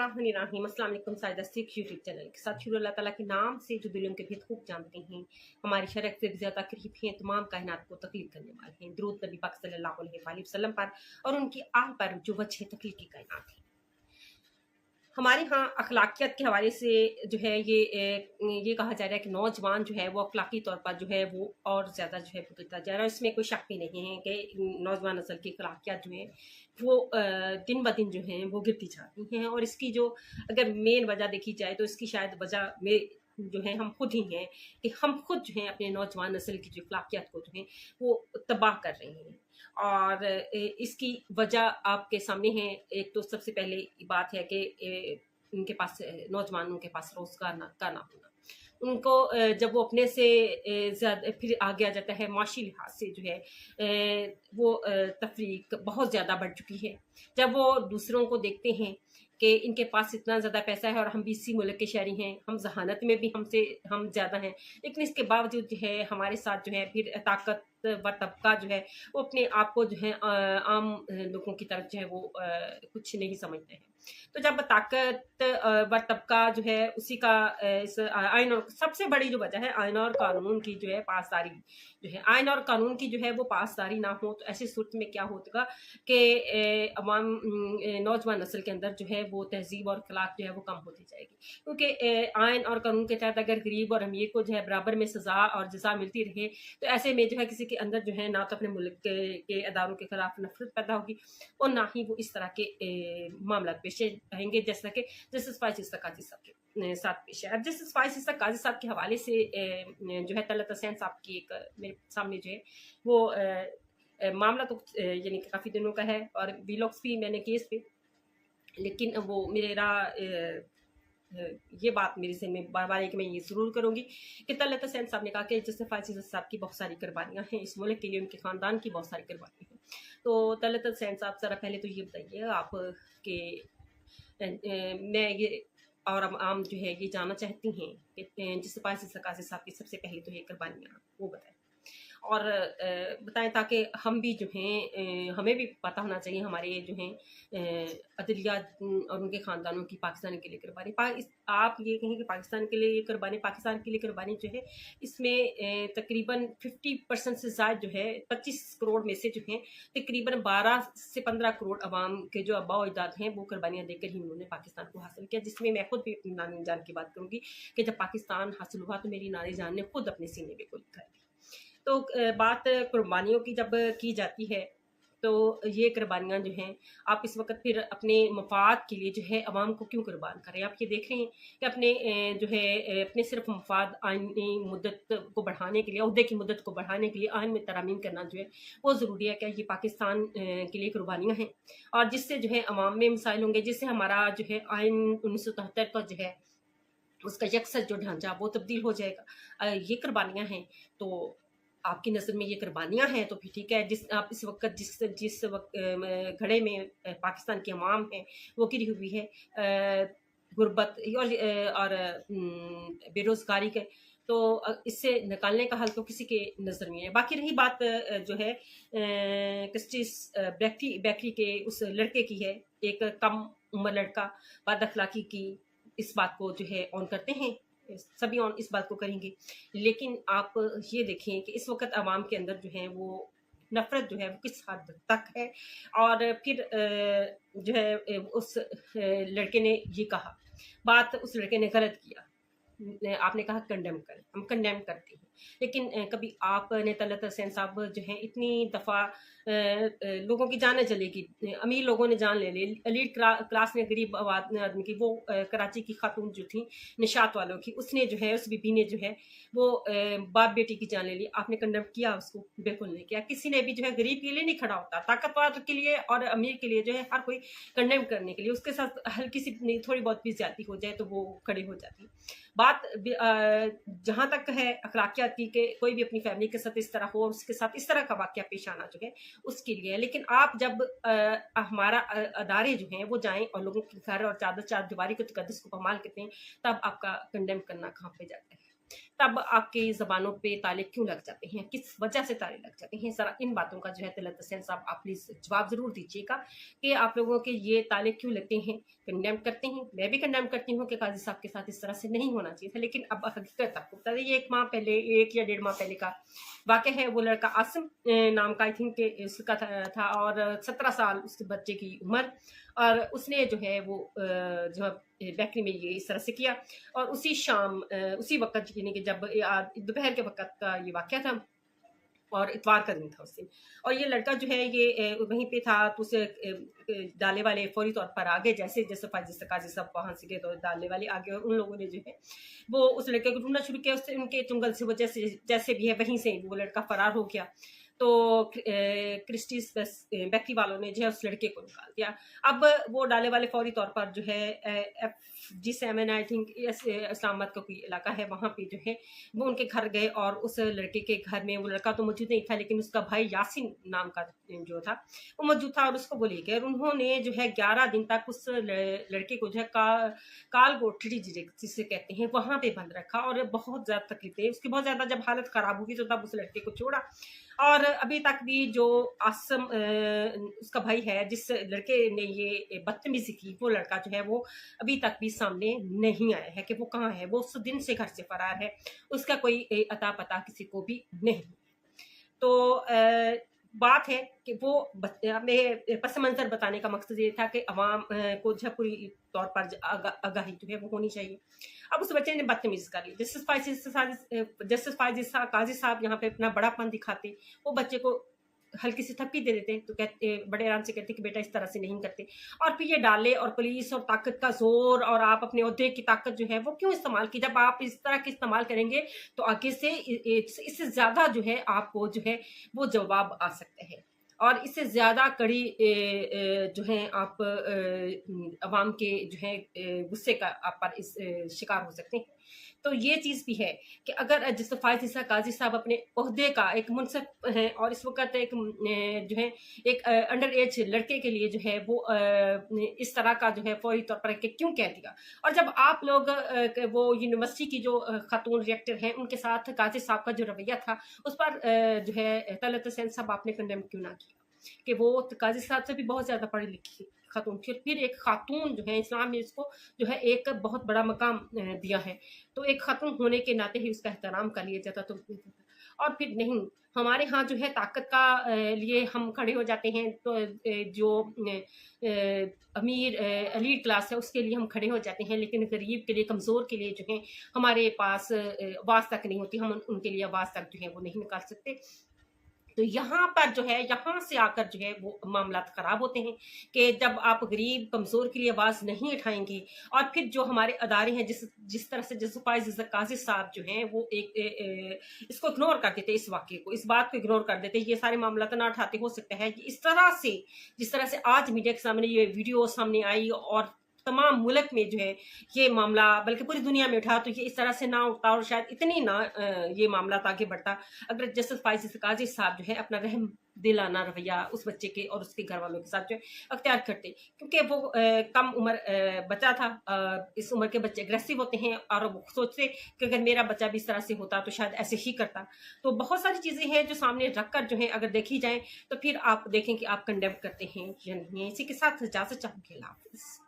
बिस्मिल्लाहिर्रहमानिर्रहीम। अस्सलाम वालेकुम साइदा सिख यूट्यूब चैनल के साथ शुरू अल्लाह ताला के नाम से जो दिलों के भेद खूब जानते हैं, हमारी शरक से भी ज़्यादा करीब हैं, तमाम कायनात को तकलीफ करने वाले हैं। दुरूद नबी पाक सल्लल्लाहु अलैहि वसल्लम पर और उनकी आल पर जो वजह तकलीफ की कायनात है। हमारे यहाँ अखलाकियत के हवाले से जो है ये कहा जा रहा है कि नौजवान जो है वो अखलाकी तौर पर जो है वो और ज़्यादा जो है बिगड़ता जा रहा है। इसमें कोई शक भी नहीं है कि नौजवान नस्ल की अखलाकियत जो है वो दिन ब दिन जो है वो गिरती जा रही हैं। और इसकी जो अगर मेन वजह देखी जाए तो इसकी शायद वजह में जो है हम खुद ही हैं कि हम खुद जो है अपने नौजवान नस्ल की जो अखलाकियत को जो है वो तबाह कर रहे हैं। और इसकी वजह आपके सामने है। एक तो सबसे पहले बात है कि उनके पास नौजवानों के पास रोजगार का ना होना। उनको जब वो अपने से ज़्यादा फिर आगे आ जाता है माशी लिहाज से जो है वो तफरीक बहुत ज़्यादा बढ़ चुकी है। जब वो दूसरों को देखते हैं कि इनके पास इतना ज़्यादा पैसा है और हम भी इसी मुल्क के शहरी हैं, हम जहानत में भी हम ज़्यादा हैं, लेकिन इसके बावजूद जो है हमारे साथ जो है फिर ताकत व तबका जो है वो अपने आप को जो है आम लोगों की तरफ जो है वो कुछ नहीं समझते हैं। तो जब ताकत व तबका जो है उसी का इस आइन और सबसे बड़ी जो वजह है आइन और कानून की जो है पासदारी जो है, आइन और कानून की जो है वो पासदारी ना हो तो ऐसी सूरत में क्या होगा कि अवाम नौजवान नस्ल के अंदर जो है वो तहजीब और अखलाक जो है वो कम होती जाएगी। क्योंकि आइन और कानून के तहत अगर गरीब और अमीर को जो है बराबर में सजा और जजा मिलती रहे तो ऐसे में जो है किसी के अंदर जो है ना तो अपने मुल्क के अदारों के खिलाफ नफरत पैदा होगी और ना ही वो इस तरह के मामला पेश आएंगे जैसा कि जस्टिस फाइज इस्ता काजी साहब के साथ पेश है। अब जस्टिस फाइज इस्ता काजी साहब के हवाले से जो है तलत हुसैन साहब की एक मेरे सामने जो है वो मामला तो यानी कि काफ़ी दिनों का है और वीलॉग्स भी मैंने केस पे, लेकिन वो मेरा ये बात मेरे से में बार बार कि मैं ये ज़रूर करूँगी कि तलत हुसैन साहब ने कहा कि जस्टिस फाइज साहब की बहुत सारी कुर्बानियाँ हैं, इस मुल्क के लिए उनके ख़ानदान की बहुत सारी कुर्बानियाँ हैं। तो तलत हुसैन साहब ज़रा पहले तो ये बताइए आप कि मैं ये और आम जो है ये जानना चाहती हैं कि जस्टिस फाइज साहब की सबसे पहले तो ये कुर्बानियाँ वो बताएं और बताएं ताकि हम भी जो हैं हमें भी पता होना चाहिए हमारे जो हैं अदलिया और उनके ख़ानदानों की पाकिस्तान के लिए कुर्बानी। आप ये कहें कि पाकिस्तान के लिए ये कुर्बानी, पाकिस्तान के लिए कुर्बानी जो है इसमें तकरीबन 50% से ज़्यादा जो है 25 करोड़ में से जो है तकरीबन 12 से 15 करोड़ अवाम के जो आबा अजदाद हैं वो कुर्बानियाँ देकर ही उन्होंने पाकिस्तान को हासिल किया, जिसमें मैं खुद भी अपनी नानी जान की बात करूँगी कि जब पाकिस्तान हासिल हुआ तो मेरी नानी जान ने खुद अपने सीने में गोली खाई थी। तो बात कुर्बानियों की जब की जाती है तो ये कुर्बानियाँ जो हैं आप इस वक्त फिर अपने मफाद के लिए जो है अवाम को क्यों कुर्बान करें। आप ये देख रहे हैं कि अपने जो है अपने सिर्फ मफाद आइनी मुद्दत को बढ़ाने के लिए, अहदे की मुद्दत को बढ़ाने के लिए आइन में तरमीम करना जो है वो ज़रूरी है। क्या ये पाकिस्तान के लिए कुर्बानियाँ हैं और जिससे जो है अवाम में मसाइल होंगे, जिससे हमारा जो है आइन 1977 का जो है उसका यकसर जो ढांचा वो तब्दील हो जाएगा। ये कुर्बानियाँ हैं तो आपकी नज़र में ये कुर्बानियाँ हैं तो फिर ठीक है। जिस आप इस वक्त जिस वक्त घड़े में पाकिस्तान की अवाम है वो गिरी हुई है गुर्बत और बेरोज़गारी के, तो इससे निकालने का हल तो किसी के नज़र में है। बाकी रही बात जो है जस्टिस बैकरी के उस लड़के की है, एक कम उम्र लड़का बद अखलाकी की, इस बात को जो है ऑन करते हैं, सभी ऑन इस बात को करेंगे। लेकिन आप ये देखें कि इस वक्त आवाम के अंदर जो है वो नफ़रत जो है वो किस हद तक है। और फिर जो है उस लड़के ने ये कहा, बात उस लड़के ने गलत किया, आपने कहा कंडेम करें, हम कंडेम करते हैं, लेकिन कभी आपने तलत हुसैन साहब जो है इतनी दफ़ा लोगों की जानें चलेगी, अमीर लोगों ने जान ले ली, एलीट क्लास ने गरीब आदमी की, वो कराची की खातून जो थी निशात वालों की, उसने जो है उस बीबी ने जो है वो बाप बेटी की जान ले ली। आपने कंडेम किया उसको? बिल्कुल नहीं किया। किसी ने भी जो है गरीब के लिए नहीं खड़ा होता, ताकतवर के लिए और अमीर के लिए जो है हर कोई कंडेम करने के लिए, उसके साथ हल्की सी थोड़ी बहुत भी ज्यादती हो जाए तो वो खड़े हो जाती है। बात जहाँ तक है अखलाकियात की कि कोई भी अपनी फैमिली के साथ इस तरह हो और उसके साथ इस तरह का वाक़या पेश आना जो है उसके लिए है। लेकिन आप जब हमारा अदारे जो हैं वो जाएं और लोगों के घर और चार दीवारी के तकद्दुस को पमाल करते हैं, तब आपका कंडेम करना कहाँ पे जाता है। तब आपकी ज़बानों पे ताले क्यों लग जाते हैं, किस वजह से ताले लग जाते हैं? ज़रा इन बातों का जो है तलत हसैन साहब आप प्लीज़ जवाब ज़रूर दीजिएगा कि आप लोगों के ये ताले क्यों लगते हैं? कंडेम करते हैं, मैं भी कंडेम करती हूँ कि काज़ी साहब के साथ इस तरह से नहीं होना चाहिए था, लेकिन अब हकीकत आपको बता दें, ये 1 माह पहले, 1 या डेढ़ माह पहले का वाक़या है। वो लड़का आसिम नाम का आई थिंक उसका था और 17 साल उसके बच्चे की उम्र, और उसने जो है वो जो है बेकरी में ये इस तरह से किया। और उसी शाम उसी वक़्त यानी कि जब दोपहर के वक़्त का ये वाक़या था और इतवार का दिन था उस दिन। और ये लड़का जो है ये वहीं पे था, तो उसे डाले वाले फौरी तौर पर आ गए, जैसे जैसे फ़ाज़िल काज़ी साहब वहाँ से गए तो डाले वाले आ गए, और उन लोगों ने जो है वो उस लड़के को ढूँढना शुरू किया। उससे उनके चुंगल से वो जैसे जैसे भी है वहीं से वो लड़का फ़रार हो गया। तो क्रिस्टीज़ बेकरी वालों ने जो है उस लड़के को निकाल दिया। अब वो डाले वाले फौरी तौर पर जो है FG7 आई थिंक इस्लामाबाद का कोई इलाका है, वहाँ पे जो है वो उनके घर गए, और उस लड़के के घर में वो लड़का तो मौजूद नहीं था, लेकिन उसका भाई यासीन नाम का जो था वो मौजूद था, और उसको वो ले गए। और उन्होंने जो है 11 दिन तक उस लड़के को जो है काल गोठड़ी जिसे कहते हैं वहाँ पे बंद रखा, और बहुत ज़्यादा तकलीफें, उसकी बहुत ज़्यादा जब हालत ख़राब हुई तो तब उस लड़के को छोड़ा। और अभी तक भी जो आसम उसका भाई है, जिस लड़के ने ये बदतमीजी की, वो लड़का जो है वो अभी तक भी सामने नहीं आया है कि वो कहाँ है। वो उस दिन से घर से फरार है, उसका कोई अता पता किसी को भी नहीं। तो बात है कि वो हमें पस मंज़र बताने का मकसद ये था कि अवाम को जो है पूरी तौर पर आगाही जो है वो होनी चाहिए। अब उस बच्चे ने बदतमीज़ी कर ली। जस्टिस फ़ाज़िल काज़ी साहब यहाँ पे अपना बड़ापन दिखाते, वो बच्चे को हल्की सी थप्पी दे देते, तो कहते बड़े आराम से कहते कि बेटा इस तरह से नहीं करते। और फिर ये डाले और पुलिस और ताकत का ज़ोर और आप अपने ओहदे की ताकत जो है वो क्यों इस्तेमाल की? जब आप इस तरह के इस्तेमाल करेंगे तो आगे से इससे ज़्यादा जो है आपको जो है वो जवाब आ सकते हैं, और इससे ज़्यादा कड़ी जो है आप अवाम के जो है गुस्से का आप पर शिकार हो सकते हैं। तो ये चीज़ भी है कि अगर जैसे फ़ायज़ काज़ी साहब अपने ओहदे का एक मुनसिफ़ हैं, और इस वक़्त एक जो है एक अंडर एज लड़के के लिए जो है वो इस तरह का जो है फ़ौरी तौर पर कि क्यों कह दिया। और जब आप लोग वो यूनिवर्सिटी की जो खातून रिएक्टर हैं उनके साथ काज़ी साहब का जो रवैया था उस पर जो है तलत हसैन साहब आपने कंडेम क्यों ना किया कि वो काज़ी साहब से भी बहुत ज़्यादा पढ़ी लिखी खातून थी, और फिर एक खातून जो है इस्लाम ने इसको जो है एक बहुत बड़ा मकाम दिया है, तो एक खातून होने के नाते ही उसका एहतराम कर लिया जाता। तो और फिर नहीं, हमारे यहाँ जो है ताकत का लिए हम खड़े हो जाते हैं, तो जो अमीर एलीट क्लास है उसके लिए हम खड़े हो जाते हैं, लेकिन गरीब के लिए, कमज़ोर के लिए जो है हमारे पास आवाज़ तक नहीं होती, हम उनके लिए आवाज़ तक जो है वो नहीं निकाल सकते। तो यहाँ पर जो है, यहाँ से आकर जो है वो मामलात ख़राब होते हैं कि जब आप गरीब कमज़ोर के लिए आवाज़ नहीं उठाएंगे, और फिर जो हमारे अदारे हैं जिस तरह से जैसे फ़ायज़ काज़ी साहब जो हैं वो इसको इग्नोर कर देते, इस वाक़े को, इस बात को इग्नोर कर देते, ये सारे मामलात ना उठाते। हो सकता है कि इस तरह से जिस तरह से आज मीडिया के सामने ये वीडियो सामने आई और तमाम मुल्क में जो है ये मामला, बल्कि पूरी दुनिया में उठा, तो ये इस तरह से ना उठता और शायद इतनी ना ये मामला आगे बढ़ता अगर जस्टिस फ़ायज़ काज़ी साहब जो है अपना रहम दिलाना रवैया उस बच्चे के और उसके घर वालों के साथ जो है अख्तियार करते, क्योंकि वो कम उम्र बच्चा था। इस उम्र के बच्चे एग्रेसिव होते हैं, और वो सोचते कि अगर मेरा बच्चा भी इस तरह से होता तो शायद ऐसे ही करता। तो बहुत सारी चीज़ें हैं जो सामने रख कर जो है अगर देखी जाए तो फिर आप देखें कि आप कंडेम करते हैं या नहीं। इसी के साथ इजाज़त चाहूँगी। अल्लाह हाफ़िज़।